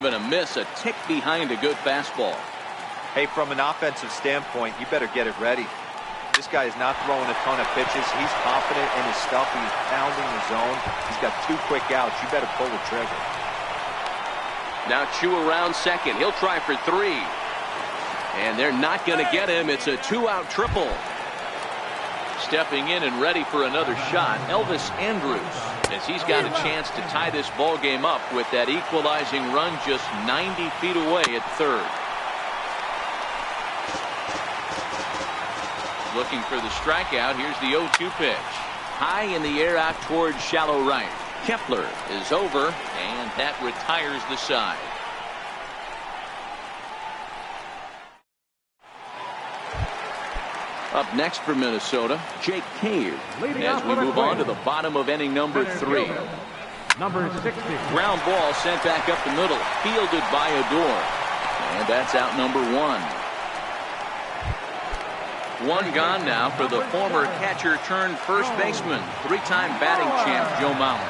Even a miss, a tick behind a good fastball. Hey, from an offensive standpoint, you better get it ready. This guy is not throwing a ton of pitches. He's confident in his stuff. He's pounding the zone. He's got 2 quick outs. You better pull the trigger. Now Chu around second. He'll try for 3. And they're not going to get him. It's a 2-out triple. Stepping in and ready for another shot, Elvis Andrus, as he's got a chance to tie this ball game up with that equalizing run just 90 feet away at third. Looking for the strikeout. Here's the 0-2 pitch. High in the air out towards shallow right. Kepler is over, and that retires the side. Up next for Minnesota, Jake Cave, as we move on to the bottom of inning number 3. Number 60. Ground ball sent back up the middle, fielded by Odor. And that's out number 1. 1 gone now for the former catcher turned first baseman, 3-time batting champ Joe Mauer.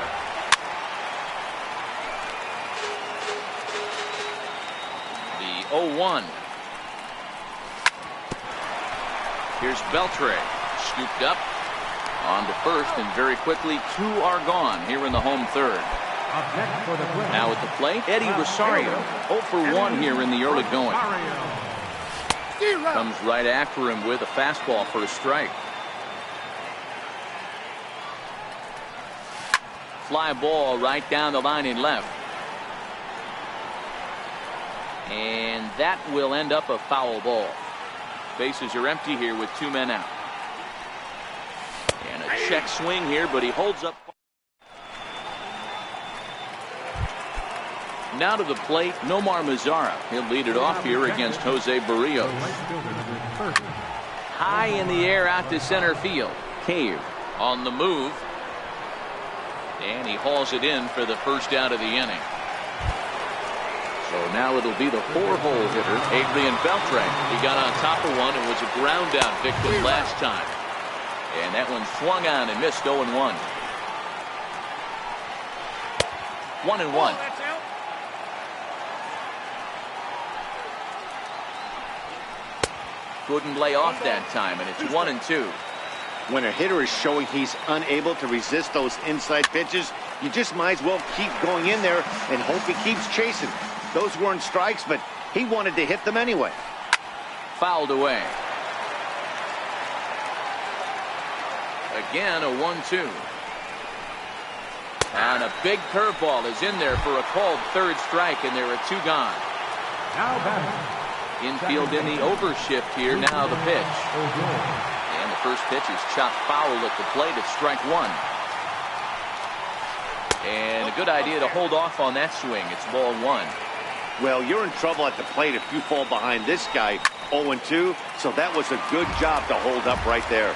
The 0-1. Here's Beltre, scooped up on to first, and very quickly 2 are gone here in the home third. Now at the plate, Eddie Rosario, 0 for 1 here in the early going. Comes right after him with a fastball for a strike. Fly ball right down the line in left. And that will end up a foul ball. Bases are empty here with 2 men out. And a check swing here, but he holds up. Now to the plate, Nomar Mazara. He'll lead it off here against Jose Barrios. High in the air out to center field. Cave on the move. And he hauls it in for the first out of the inning. So now it'll be the 4-hole hitter, Adrian Beltre. He got on top of one and was a ground out victim last time. And that one swung on and missed 0-1. 1-1. Couldn't lay off that time, and it's 1-2. When a hitter is showing he's unable to resist those inside pitches, you just might as well keep going in there and hope he keeps chasing. Those weren't strikes, but he wanted to hit them anyway. Fouled away. Again, a 1-2. And a big curveball is in there for a called third strike, and there are 2 gone. Now batting. Infield in the overshift here. Now the pitch. And the first pitch is chopped foul at the plate. It's strike 1. And a good idea to hold off on that swing. It's ball 1. Well, you're in trouble at the plate if you fall behind this guy 0-2, so that was a good job to hold up right there.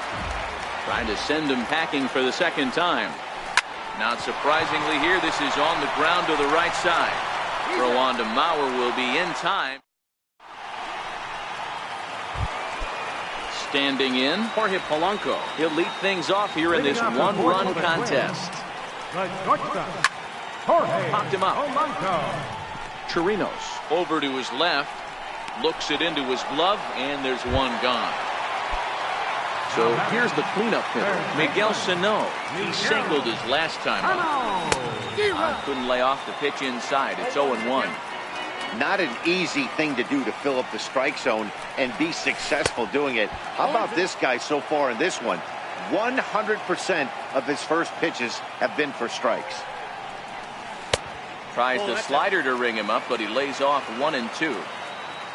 Trying to send him packing for the second time. Not surprisingly here, this is on the ground to the right side. Throw on to Mauer will be in time. Standing in, Jorge Polanco. He'll lead things off here in this 1-run contest. Popped him up. Chirinos over to his left, looks it into his glove, and there's 1 gone. So here's the cleanup hitter, Miguel Sano. He singled his last time up. Couldn't lay off the pitch inside. It's 0-1. Not an easy thing to do to fill up the strike zone and be successful doing it. How about this guy so far in this one? 100% of his first pitches have been for strikes. Tries the slider to ring him up, but he lays off 1-2.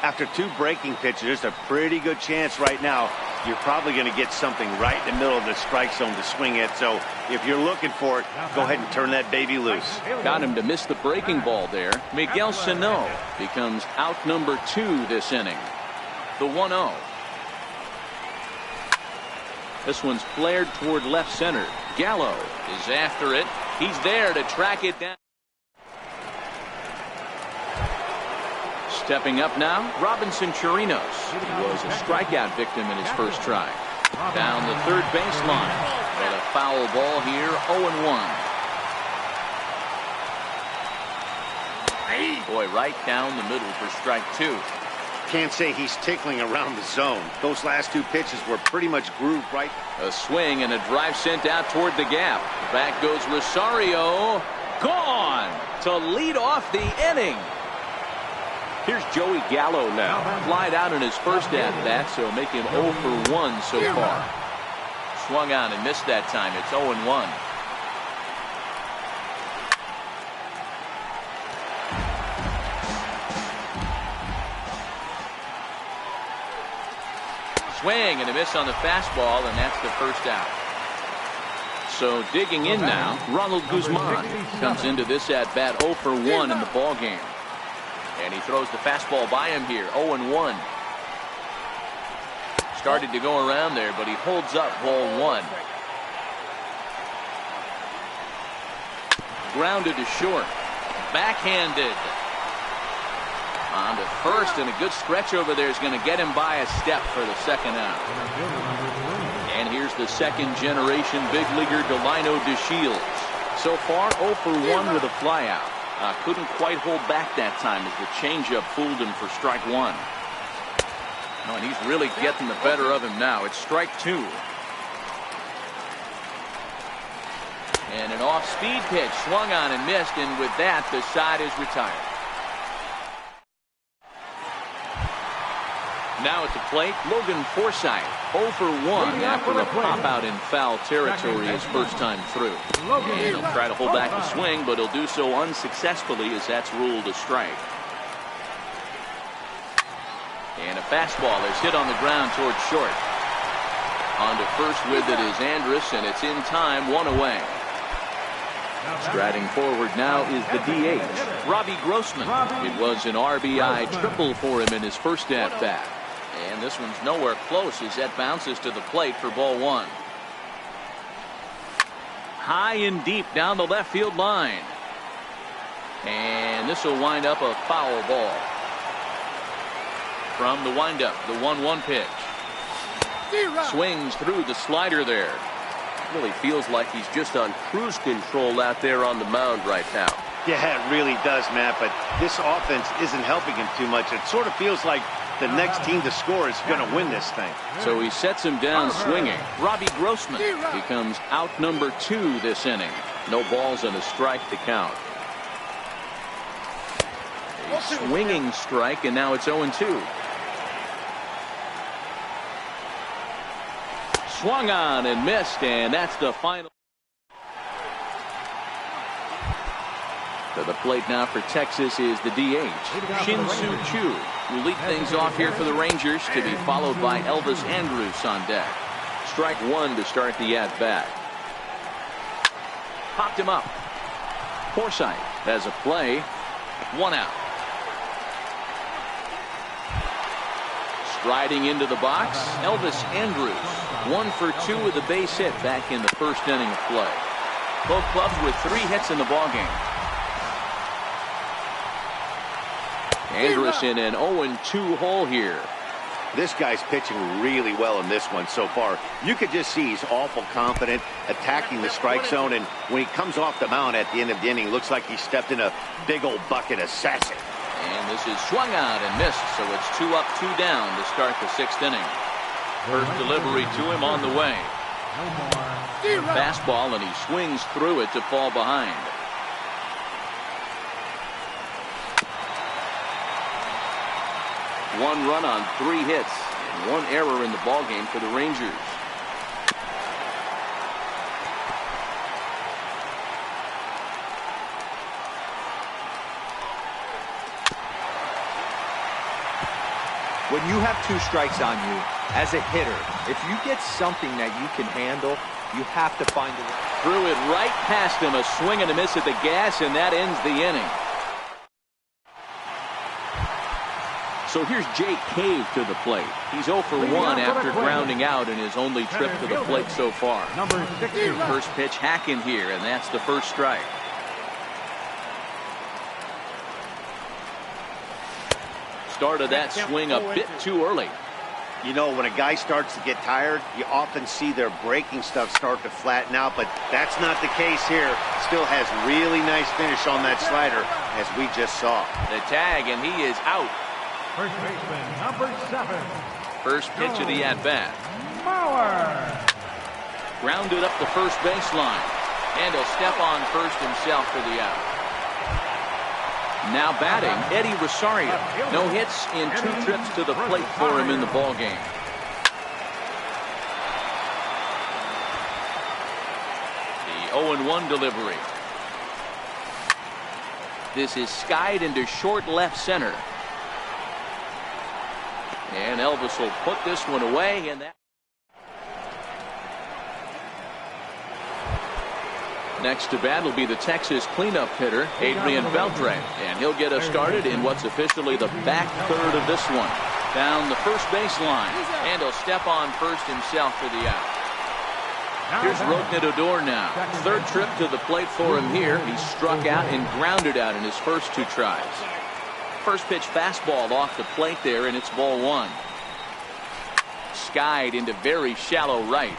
After 2 breaking pitches, there's a pretty good chance right now you're probably going to get something right in the middle of the strike zone to swing at. So if you're looking for it, go ahead and turn that baby loose. Got him to miss the breaking ball there. Miguel Sano becomes out number 2 this inning. The 1-0. This one's flared toward left center. Gallo is after it. He's there to track it down. Stepping up now, Robinson Chirinos. He was a strikeout victim in his first try. Down the third baseline. But a foul ball here, 0-1. Boy, right down the middle for strike two. Can't say he's tickling around the zone. Those last two pitches were pretty much grooved right. A swing and a drive sent out toward the gap. Back goes Rosario. Gone to lead off the inning. Here's Joey Gallo now. Flied out in his first at-bat, so make him 0 for 1 so far. Swung on and missed that time. It's 0-1. Swing and a miss on the fastball, and that's the first out. So digging in now, Ronald Guzman comes into this at-bat 0 for 1 in the ball game. And he throws the fastball by him here, 0-1. Started to go around there, but he holds up ball one. Grounded to short. Backhanded. On to first, and a good stretch over there is going to get him by a step for the second out. And here's the second generation big leaguer Delino DeShields. So far 0 for 1 with a flyout. Couldn't quite hold back that time as the changeup fooled him for strike one. Oh, and he's really getting the better of him now. It's strike two. And an off-speed pitch swung on and missed, and with that the side is retired. Now at the plate, Logan Forsythe, 0 for 1 after a pop-out in foul territory his first time through. And he'll try to hold back the swing, but he'll do so unsuccessfully as that's ruled a strike. And a fastball is hit on the ground towards short. On to first with it is Andrus, and it's in time, one away. Striding forward now is the DH, Robbie Grossman. It was an RBI triple for him in his first at-bat. And this one's nowhere close as that bounces to the plate for ball one. High and deep down the left field line. And this will wind up a foul ball. From the windup, the 1-1 pitch. Swings through the slider there. Really feels like he's just on cruise control out there on the mound right now. Yeah, it really does, Matt, but this offense isn't helping him too much. It sort of feels like the next team to score is going to win this thing. So he sets him down swinging. Robbie Grossman becomes out number 2 this inning. No balls and a strike to count. A swinging strike, and now it's 0-2. Swung on and missed, and that's the final. To the plate now for Texas is the DH, Shin-Soo Choo, who lead things off here for the Rangers, to be followed by Elvis Andrus on deck. Strike one to start the at-bat. Popped him up. Forsythe has a play. One out. Striding into the box, Elvis Andrus. 1 for 2 with a base hit back in the first inning of play. Both clubs with 3 hits in the ballgame. Andrus in an 0-2 hole here. This guy's pitching really well in this one so far. You could just see he's awful confident, attacking the strike zone, and when he comes off the mound at the end of the inning, looks like he stepped in a big old bucket of sassy. And this is swung out and missed, so it's 2 up, 2 down to start the 6th inning. First delivery to him on the way. Fastball, and he swings through it to fall behind. One run on 3 hits and 1 error in the ballgame for the Rangers. When you have 2 strikes on you, as a hitter, if you get something that you can handle, you have to find a way. Threw it right past him, a swing and a miss at the gas, and that ends the inning. So here's Jake Cave to the plate. He's 0 for 1 after grounding out in his only trip to the plate so far. First pitch hacking here, and that's the first strike. Started that swing a bit too early. You know, when a guy starts to get tired, you often see their breaking stuff start to flatten out, but that's not the case here. Still has really nice finish on that slider, as we just saw. The tag, and he is out. First baseman, number 7. First pitch of the at-bat. Bauer. Grounded up the first baseline. And he'll step on first himself for the out. Now batting, Eddie Rosario. No hits in 2 trips to the plate for him in the ballgame. The 0-1 delivery. This is skied into short left center. And Elvis will put this one away, and that. Next to bat will be the Texas cleanup hitter, Adrian Beltre, and he'll get us started in what's officially the back third of this one. Down the first baseline, and he'll step on first himself for the out. Here's Rougned Odor now. 3rd trip to the plate for him here. He struck out and grounded out in his first 2 tries. First pitch fastball off the plate there, and it's ball 1. Skied into very shallow right.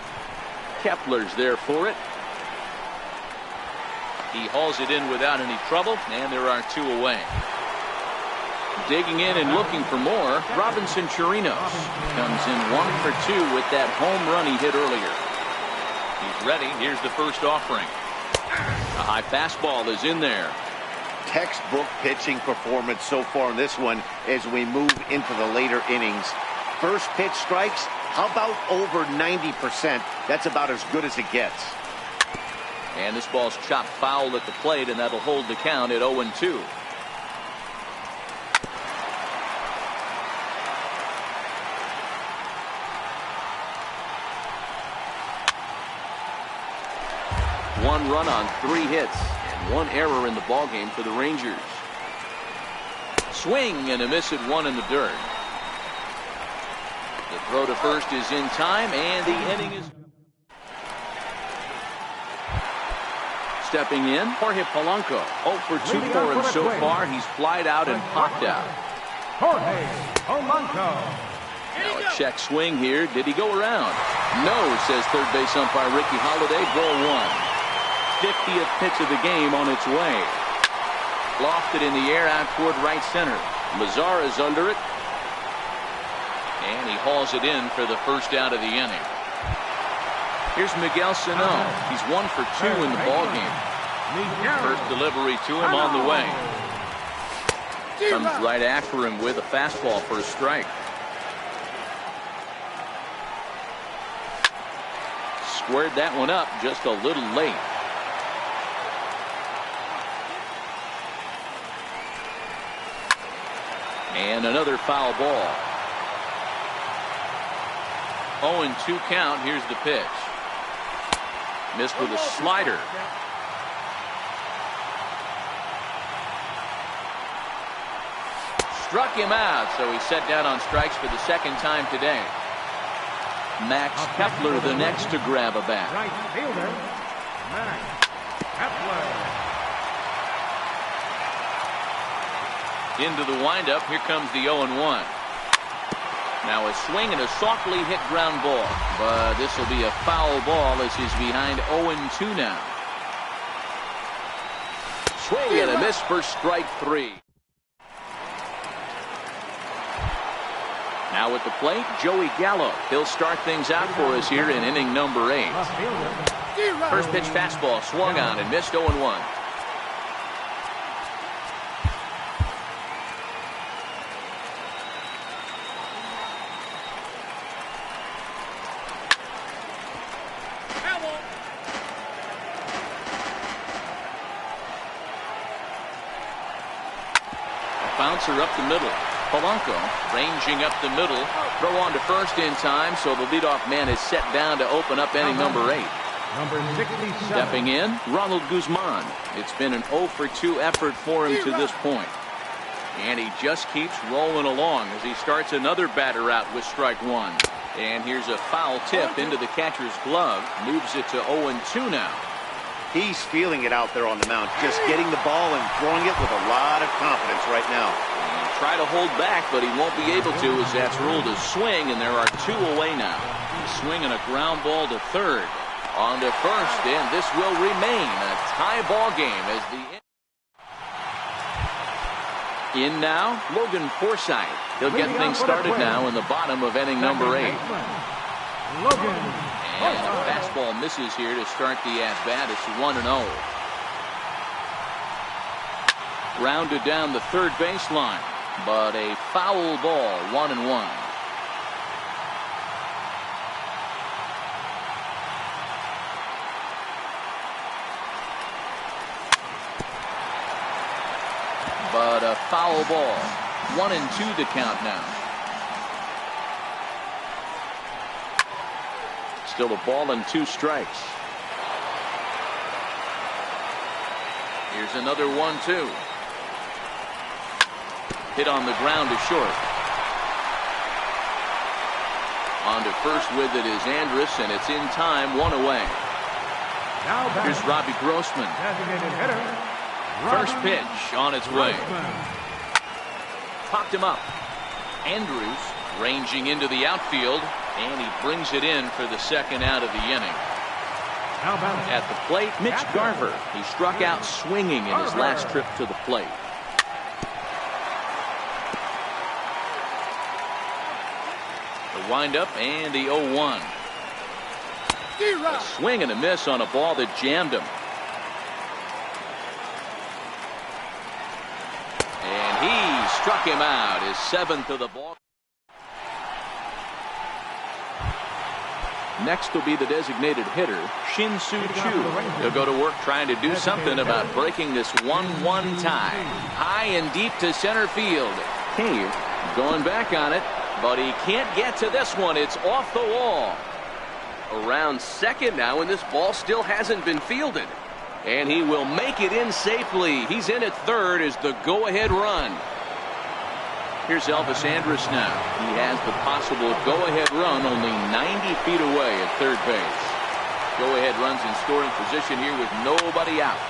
Kepler's there for it. He hauls it in without any trouble, and there are 2 away. Digging in and looking for more, Robinson Chirinos comes in 1 for 2 with that home run he hit earlier. He's ready. Here's the first offering. A high fastball is in there. Textbook pitching performance so far in this one as we move into the later innings. First pitch strikes, how about over 90%? That's about as good as it gets. And this ball's chopped foul at the plate, and that'll hold the count at 0-2. One run on 3 hits, and 1 error in the ballgame for the Rangers. Swing and a miss at 1 in the dirt. The throw to first is in time, and the inning is. Stepping in, Jorge Polanco. 0 for 2 for him so far. He's flied out and popped out. Jorge Polanco. Now a check swing here. Did he go around? No, says third base umpire Ricky Holiday. Ball 1. 50th pitch of the game on its way. Lofted in the air out toward right center. Mazar is under it. And he hauls it in for the first out of the inning. Here's Miguel Sano. He's 1 for 2 in the ballgame. First delivery to him on the way. Comes right after him with a fastball for a strike. Squared that one up just a little late. And another foul ball. 0-2 count. Here's the pitch. Missed with a slider. Struck him out, so he's set down on strikes for the 2nd time today. Max Kepler the next to grab a bat. Right fielder, Max Kepler. Into the windup. Here comes the 0-1. Now a swing and a softly hit ground ball, but this will be a foul ball as he's behind 0-2 now. Swing and a miss for strike 3. Now at the plate, Joey Gallo. He'll start things out for us here in inning number 8. First pitch fastball swung on and missed 0-1. Bouncer up the middle. Polanco ranging up the middle. Throw on to first in time, so the leadoff man is set down to open up inning number 8. Number 67. Stepping in, Ronald Guzman. It's been an 0 for 2 effort for him to this point. And he just keeps rolling along as he starts another batter out with strike 1. And here's a foul tip into the catcher's glove. Moves it to 0-2 now. He's feeling it out there on the mound, just getting the ball and throwing it with a lot of confidence right now. try to hold back, but he won't be able to as that's ruled a swing, and there are 2 away now. Swinging a ground ball to third. On to first, and this will remain a tie ball game as the in now, Logan Forsythe. He'll get things started now in the bottom of inning number 8. And a fastball misses here to start the at-bat. It's 1-0. Rounded down the third baseline, but a foul ball, 1-1. But a foul ball. 1-2 the count now. Still a ball and 2 strikes. Here's another 1-2. Hit on the ground to short. On to first with it is Andrus, and it's in time, 1 away. Here's Robbie Grossman. Designated hitter. First pitch on its way. Popped him up. Andrews ranging into the outfield, and he brings it in for the second out of the inning. At the plate, Mitch Garver. He struck out swinging in his last trip to the plate. The windup and the 0-1. A swing and a miss on a ball that jammed him. And he struck him out, his 7th of the ball. Next will be the designated hitter, Shin-Soo Choo. He'll go to work trying to do something about breaking this 1-1 tie. High and deep to center field. Cave going back on it, but he can't get to this one. It's off the wall. Around second now, and this ball still hasn't been fielded. And he will make it in safely. He's in at third as the go-ahead run. Here's Elvis Andrus now. He has the possible go-ahead run only 90 feet away at third base. Go-ahead runs in scoring position here with nobody out.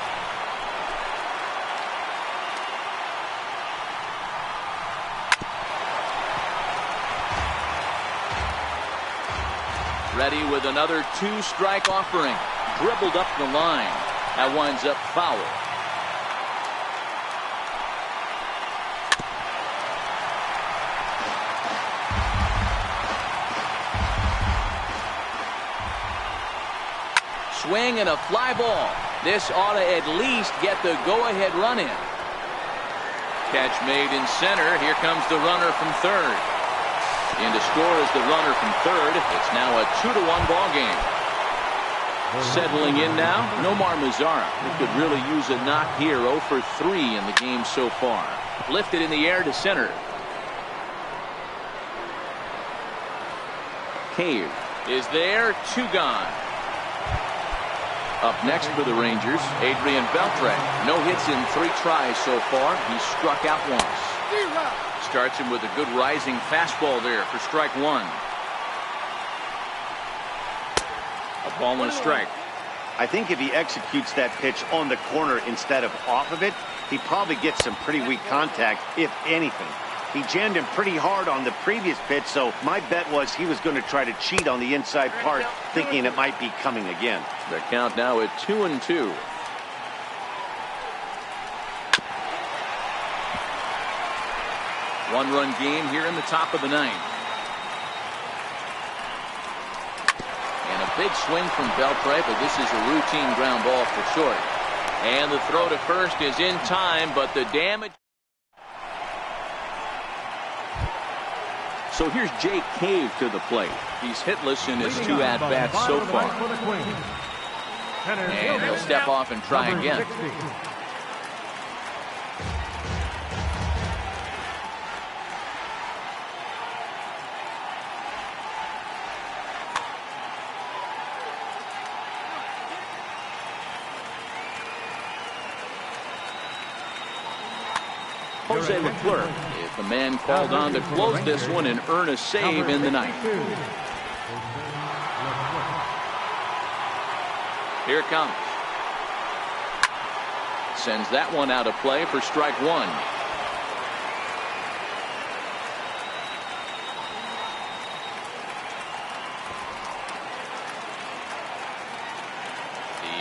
Ready with another 2-strike offering. Dribbled up the line. That winds up foul. Swing and a fly ball. This ought to at least get the go-ahead run in. Catch made in center. Here comes the runner from third. In to score is the runner from third. It's now a 2-1 ball game. Settling in now, Nomar Mazara, who could really use a knock here. 0 for 3 in the game so far. Lifted in the air to center. Cave is there. 2 gone. Up next for the Rangers, Adrian Beltre. No hits in 3 tries so far. He's struck out once. Starts him with a good rising fastball there for strike 1. A ball and a strike. I think if he executes that pitch on the corner instead of off of it, he probably gets some pretty weak contact, if anything. He jammed him pretty hard on the previous pitch, so my bet was he was going to try to cheat on the inside part, thinking it might be coming again. The count now at 2-2. One-run game here in the top of the 9th. And a big swing from Beltre, but this is a routine ground ball for short. And the throw to first is in time, but the damage. So here's Jake Cave to the plate. He's hitless in his 2 at-bats so far. And he'll step off and try again. Jose Leclerc is the man called on to close this one and earn a save in the 9th. Here it comes. Sends that one out of play for strike 1.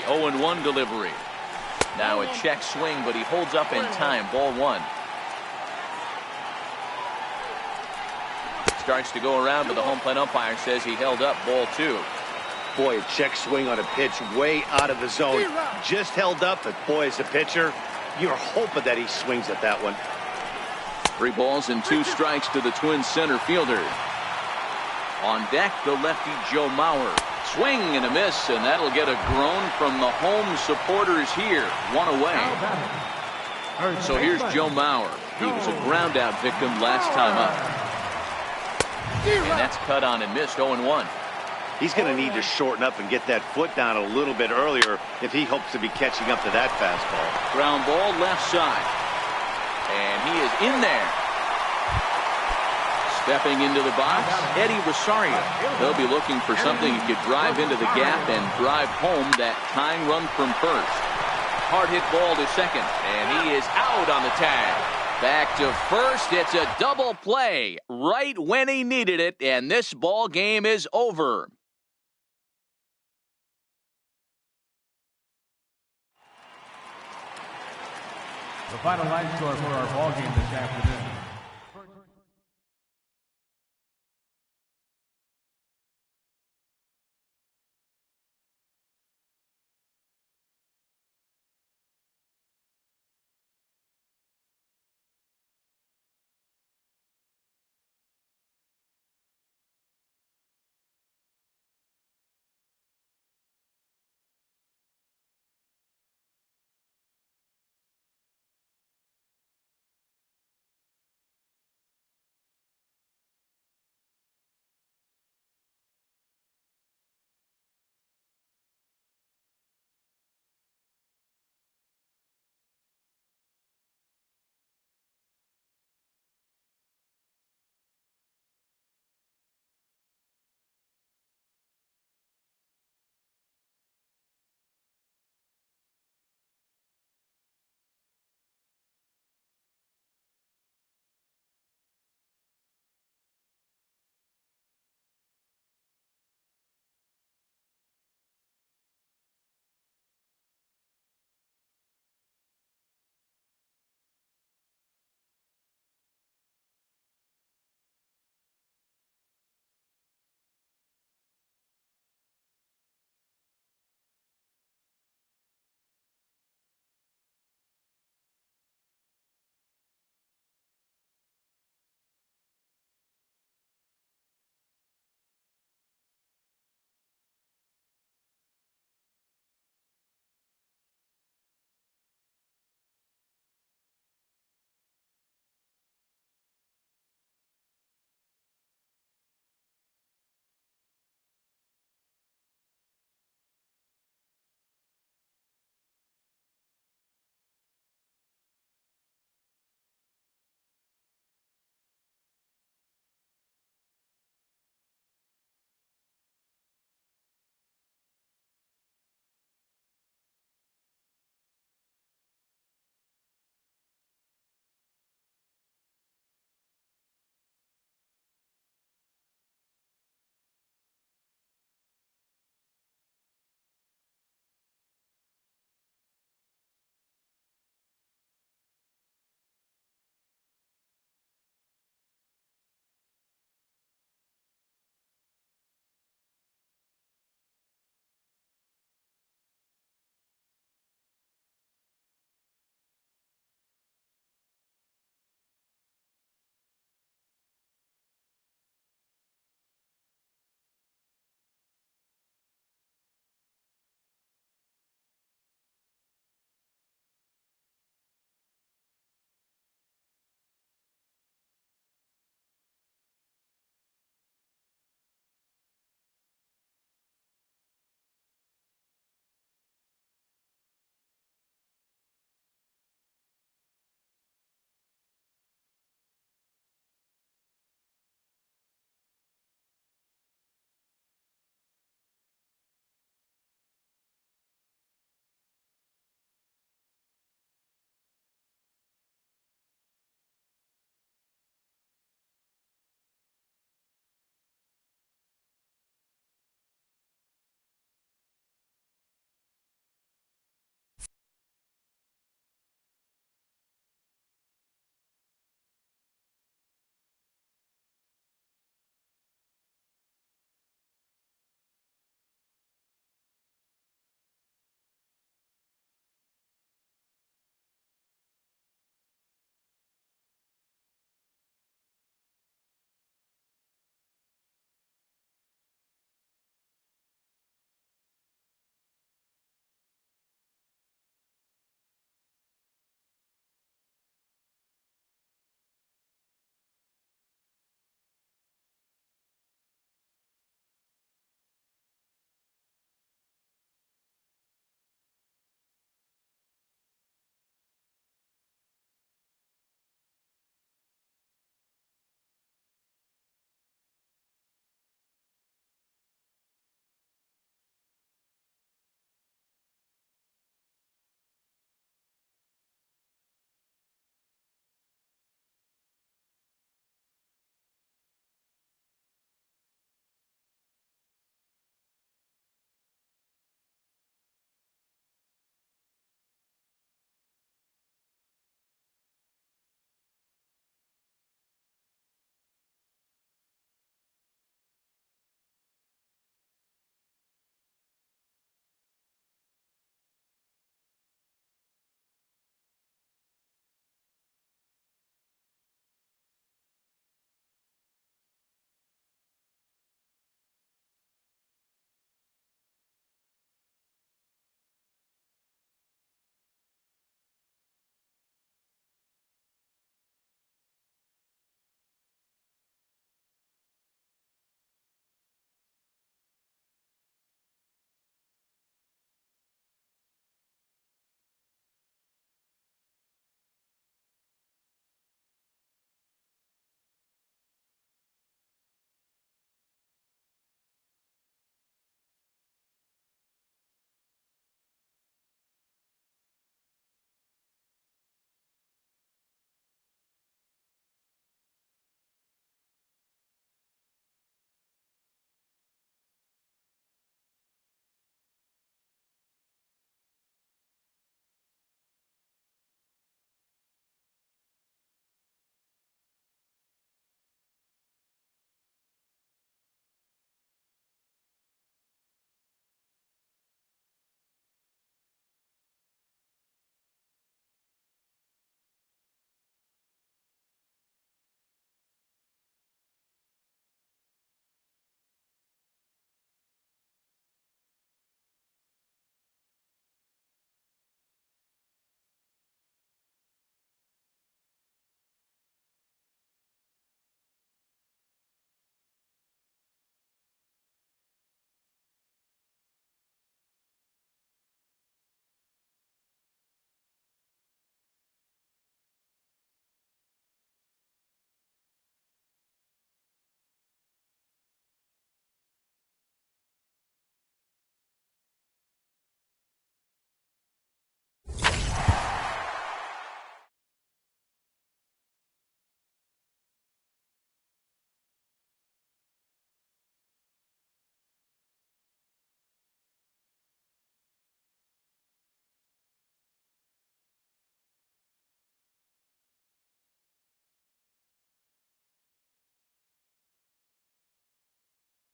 0-1 delivery. Now a check swing, but he holds up in time. Ball 1. Starts to go around, but the home plate umpire says he held up. Ball 2. Boy, a check swing on a pitch way out of the zone. Just held up, but boy, as a pitcher, you're hoping that he swings at that one. 3 balls and 2 strikes to the Twins center fielder. On deck, the lefty Joe Mauer. Swing and a miss, and that'll get a groan from the home supporters here. 1 away. So here's Joe Mauer. He was a ground out victim last time up. And that's cut on and missed. 0-1. He's going to need to shorten up and get that foot down a little bit earlier if he hopes to be catching up to that fastball. Ground ball left side. And he is in there. Stepping into the box, Eddie Rosario. They'll be looking for something he could drive into the gap and drive home that tying run from first. Hard hit ball to second, and he is out on the tag. Back to first. It's a double play right when he needed it, and this ball game is over. The final line score for our ball game this afternoon.